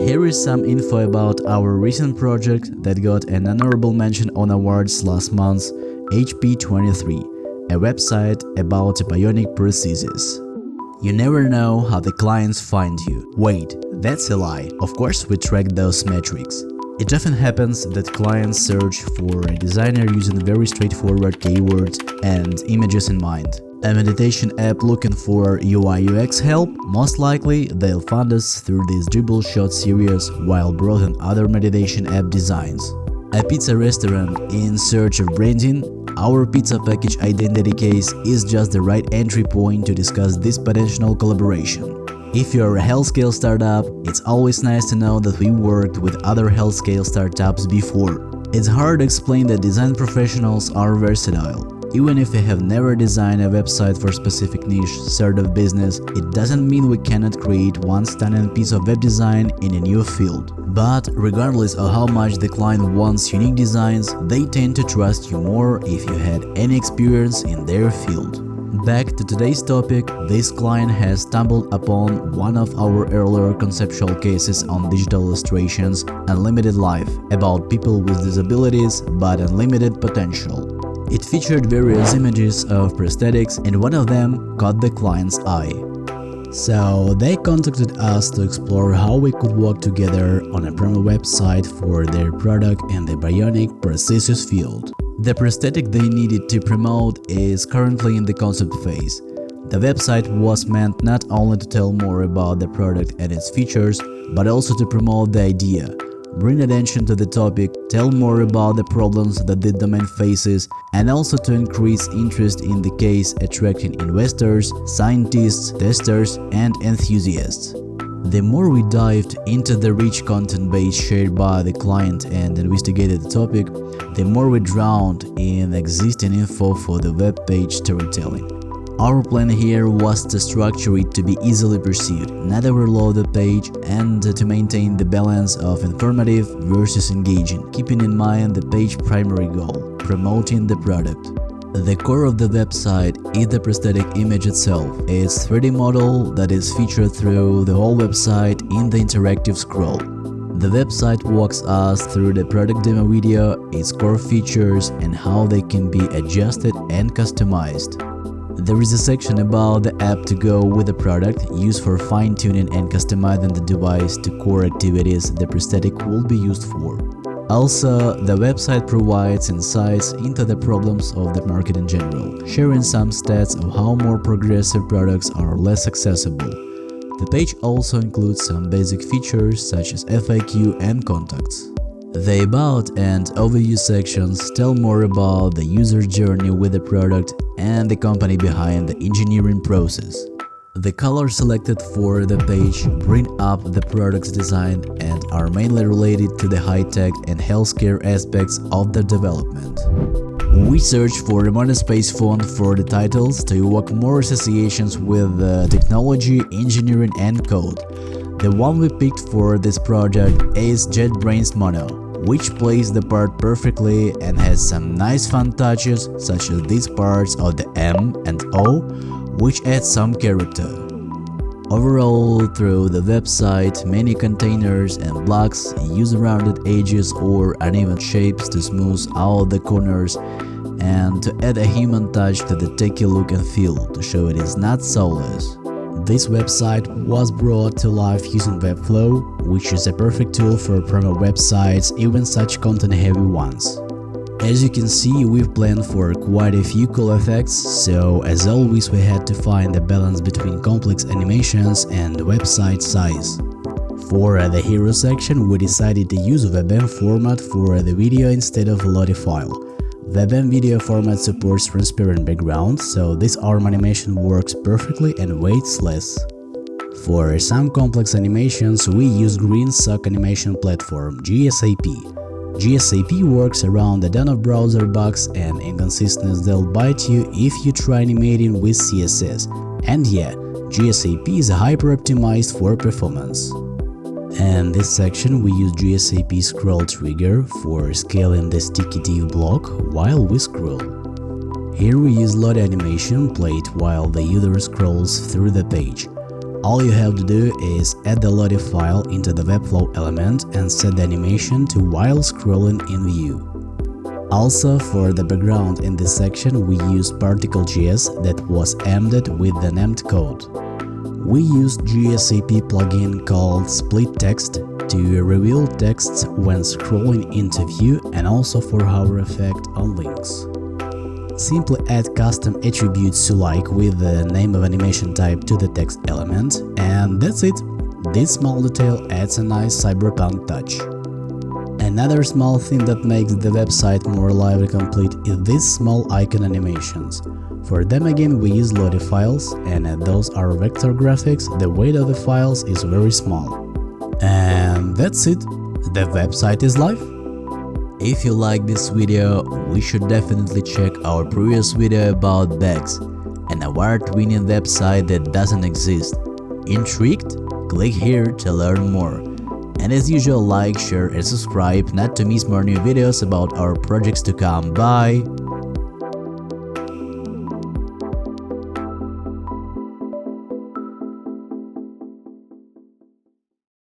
Here is some info about our recent project that got an honorable mention on awards last month, HP23, a website about bionic prostheses. You never know how the clients find you. Wait, that's a lie. Of course we track those metrics. It often happens that clients search for a designer using very straightforward keywords and images in mind. A meditation app looking for UI UX help? Most likely they'll find us through this dribble shot series while browsing other meditation app designs. A pizza restaurant in search of branding? Our pizza package identity case is just the right entry point to discuss this potential collaboration. If you're a health-scale startup, it's always nice to know that we worked with other health-scale startups before. It's hard to explain that design professionals are versatile. Even if we have never designed a website for a specific niche sort of business, it doesn't mean we cannot create one stunning piece of web design in a new field. But regardless of how much the client wants unique designs, they tend to trust you more if you had any experience in their field. Back to today's topic, this client has stumbled upon one of our earlier conceptual cases on digital illustrations, Unlimited Life, about people with disabilities but unlimited potential. It featured various images of prosthetics and one of them caught the client's eye. So they contacted us to explore how we could work together on a promo website for their product in the bionic prosthesis field. The prosthetic they needed to promote is currently in the concept phase. The website was meant not only to tell more about the product and its features, but also to promote the idea, bring attention to the topic, tell more about the problems that the domain faces, and also to increase interest in the case, attracting investors, scientists, testers, and enthusiasts. The more we dived into the rich content base shared by the client and investigated the topic, the more we drowned in existing info for the web page storytelling. Our plan here was to structure it to be easily perceived, not overload the page, and to maintain the balance of informative versus engaging, keeping in mind the page's primary goal, promoting the product. The core of the website is the prosthetic image itself, its 3D model that is featured through the whole website in the interactive scroll. The website walks us through the product demo video, its core features, and how they can be adjusted and customized. There is a section about the app to go with the product, used for fine-tuning and customizing the device to core activities the prosthetic will be used for. Also, the website provides insights into the problems of the market in general, sharing some stats of how more progressive products are less accessible. The page also includes some basic features such as FAQ and contacts. The About and Overview sections tell more about the user journey with the product and the company behind the engineering process. The colors selected for the page bring up the product's design and are mainly related to the high-tech and healthcare aspects of the development. We searched for a monospace font for the titles to evoke more associations with technology, engineering and code. The one we picked for this project is JetBrains Mono, which plays the part perfectly and has some nice fun touches such as these parts of the M and O, which add some character. Overall, through the website, many containers and blocks use rounded edges or uneven shapes to smooth out the corners and to add a human touch to the techy look and feel to show it is not soulless. This website was brought to life using Webflow, which is a perfect tool for promo websites, even such content-heavy ones. As you can see, we've planned for quite a few cool effects, so as always we had to find a balance between complex animations and website size. For the hero section, we decided to use WebM format for the video instead of a Lottie file. WebM video format supports transparent background, so this arm animation works perfectly and weighs less. For some complex animations, we use Green Sock animation platform GSAP. GSAP works around the ton of browser bugs and inconsistencies that'll bite you if you try animating with CSS. And yeah, GSAP is hyper-optimized for performance. In this section, we use GSAP scroll trigger for scaling the sticky div block while we scroll. Here we use load animation played while the user scrolls through the page. All you have to do is add the Lottie file into the Webflow element and set the animation to while scrolling in view. Also, for the background in this section, we used Particle.js that was embedded with the named code. We used GSAP plugin called Split Text to reveal texts when scrolling into view and also for hover effect on links. Simply add custom attributes you like with the name of animation type to the text element, and that's it. This small detail adds a nice cyberpunk touch. Another small thing that makes the website more alive and complete is these small icon animations. For them again we use Lottie files, and as those are vector graphics, the weight of the files is very small. And that's it, the website is live. If you like this video, we should definitely check our previous video about bags, an award-winning website that doesn't exist. Intrigued? Click here to learn more. And as usual, like, share and subscribe not to miss more new videos about our projects to come. Bye!